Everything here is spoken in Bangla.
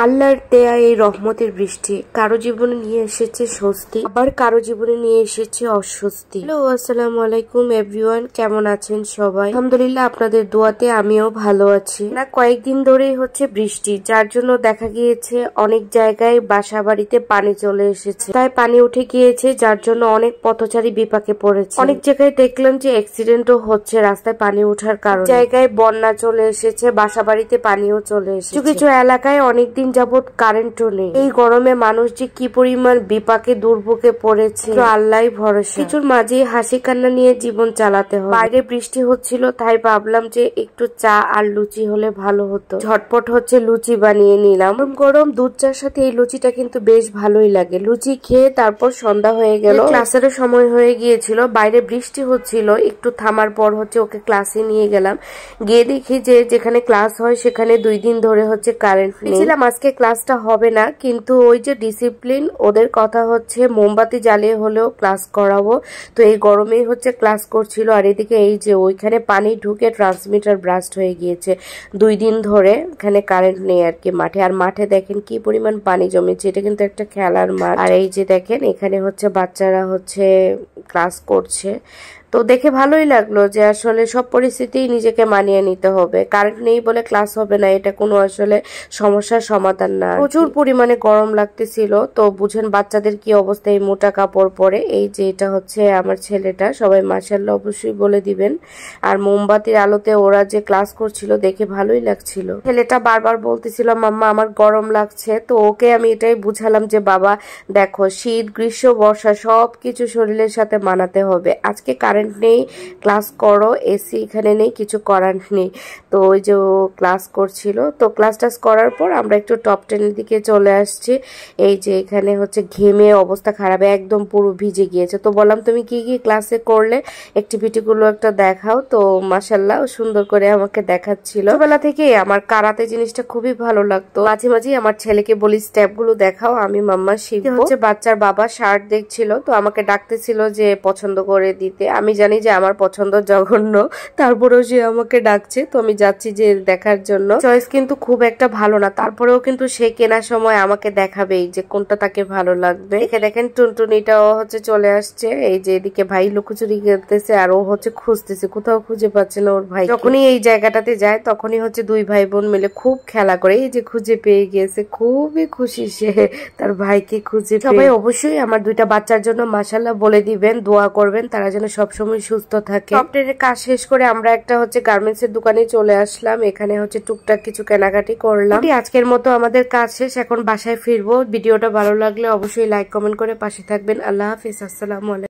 আল্লাহর দেয়া এই রহমতের বৃষ্টি কারো জীবনে নিয়ে এসেছে স্বস্তি, আবার কারো জীবনে নিয়ে এসেছে অস্বস্তি। হ্যালো, আসসালামু আলাইকুম এভরিওয়ান, কেমন আছেন সবাই? আলহামদুলিল্লাহ, আপনাদের দোয়াতে আমিও ভালো আছি। না, কয়েকদিন ধরেই হচ্ছে বৃষ্টি, যার জন্য দেখা গিয়েছে অনেক জায়গায় বাসা বাড়িতে পানি চলে এসেছে, তাই পানি উঠে গিয়েছে, যার জন্য অনেক পথচারী বিপাকে পড়েছে। অনেক জায়গায় দেখলাম যে অ্যাক্সিডেন্টও হচ্ছে রাস্তায় পানি ওঠার কারণে। জায়গায় বন্যা চলে এসেছে, বাসা বাড়িতে পানিও চলে এসেছে। কিছু কিছু এলাকায় অনেকদিন যাবত কারেন্টও নেই। এই গরমে মানুষ যে কি পরিমাণ বিপাকে দুর্ভোগে পড়েছে আল্লাহই ভরসা। কিছুর মাঝে হাসি কান্না নিয়ে জীবন চালাতে হয়। বাইরে বৃষ্টি হচ্ছিল, তাই ভাবলাম যে একটু চা আর লুচি হলে ভালো হতো। ঝটপট হচ্ছে লুচি বানিয়ে নিলাম। গরম দুধ চার সাথে এই লুচিটা কিন্তু বেশ ভালোই লাগে। লুচি খেয়ে তারপর সন্ধ্যা হয়ে গেল, ক্লাসেরও সময় হয়ে গিয়েছিল। বাইরে বৃষ্টি হচ্ছিল, একটু থামার পর হচ্ছে ওকে ক্লাসে নিয়ে গেলাম। গিয়ে দেখি যে যেখানে ক্লাস হয় সেখানে 2 দিন ধরে হচ্ছে কারেন্ট নেই। আজকে ক্লাসটা হবে না, কিন্তু ওই যে ডিসিপ্লিন, ওদের কথা হচ্ছে মোমবাতি জ্বালিয়ে হলেও ক্লাস করাবো। তো এই গরমেই হচ্ছে ক্লাস করছিল। আর এদিকে এই যে ওইখানে পানি ঢুকে ট্রান্সমিটার ব্রাস্ট হয়ে গিয়েছে। 2 দিন ধরে এখানে কারেন্ট নেই আর কি মাঠে। আর মাঠে দেখেন কি পরিমাণ পানি জমেছে, এটা কিন্তু একটা খেলার মাঠ। আর এই যে দেখেন এখানে হচ্ছে বাচ্চারা হচ্ছে ক্লাস করছে। তো দেখে ভালোই লাগলো যে আসলে সব পরিস্থিতিই নিজেকে মানিয়ে নিতে হবে। কারেন্ট নেই বলে ক্লাস হবে না, এটা কোনো আসলে সমস্যার সমাধান না। প্রচুর পরিমাণে গরম লাগতেছিল। তো বুঝেন বাচ্চাদের কি অবস্থা, এই মোটা কাপড় পরে। এই যে এটা হচ্ছে আমার ছেলেটা, সবাই মাশাআল্লাহ অবশ্যই বলে দিবেন। আর মোমবাতির আলোতে ওরা যে ক্লাস করছিল দেখে ভালোই লাগছিল। ছেলেটা বারবার বলতেছিল মাম্মা আমার গরম লাগছে। তো ওকে আমি এটাই বুঝালাম যে বাবা দেখো, শীত গ্রীষ্ম বর্ষা সবকিছু শরীরের সাথে মানাতে হবে। আজকে কারেন্ট নেই, ক্লাস করো, এসি এখানে নেই, কিছু করার নেই। তো ওই যে ক্লাস করছিল। তো ক্লাস টাস করার পর আমরা একটু টপ 10-এর দিকে চলে আসছি। এই যে এখানে হচ্ছে ঘেমে অবস্থা খারাপ, একদম পুরো ভিজে গিয়েছে। তো বললাম তুমি কি কি ক্লাসে করলে, অ্যাক্টিভিটি গুলো একটা দেখাও। তো মাশাআল্লাহ সুন্দর করে আমাকে দেখাচ্ছিল। ছোটবেলা থেকে আমার কারাতে জিনিসটা খুবই ভালো লাগতো। মাঝে মাঝে আমার ছেলেকে বলি স্টেপ গুলো দেখাও, আমি মাম্মা শিখবো। হচ্ছে বাচ্চার বাবা শার্ট দেখছিল, তো আমাকে ডাকতেছিল যে পছন্দ করে দিতে। আমি জানি যে আমার পছন্দ জঘন্য, তারপরেও সে আমাকে ডাকছে। তো আমি যাচ্ছি যে দেখার জন্য। চয়েস কিন্তু খুব একটা ভালো না, তারপরেও কিন্তু সে কেনার সময় আমাকে দেখাবেই যে কোনটা তাকে ভালো লাগবে। দেখেন টুনটুনিটাও হচ্ছে চলে আসছে। এই যে এদিকে ভাই লুকোচুরি খেলতেছে, আর ও হচ্ছে খুঁজতেছে, কোথাও খুঁজে পাচ্ছে না ওর ভাই। যখনই এই জায়গাটাতে যায় তখনই হচ্ছে 2 ভাই বোন মিলে খুব খেলা করে। এই যে খুঁজে পেয়ে গিয়েছে, খুবই খুশি সে তার ভাইকে খুঁজে। সবাই অবশ্যই আমার 2টা বাচ্চার জন্য মাশাআল্লাহ বলে দিবেন, দোয়া করবেন, তারা যেন সবসময় সুস্থ থাকে। সফটওয়্যারের কাজ শেষ করে আমরা একটা হচ্ছে গার্মেন্টস এর দোকানে চলে আসলাম। এখানে হচ্ছে টুকটাক কিছু কেনাকাটি করলাম। আজকের মতো আমাদের কাজ শেষ, এখন বাসায় ফিরবো। ভিডিওটা ভালো লাগলে অবশ্যই লাইক কমেন্ট করে পাশে থাকবেন। আল্লাহ হাফিজ, আসসালামু আলাইকুম।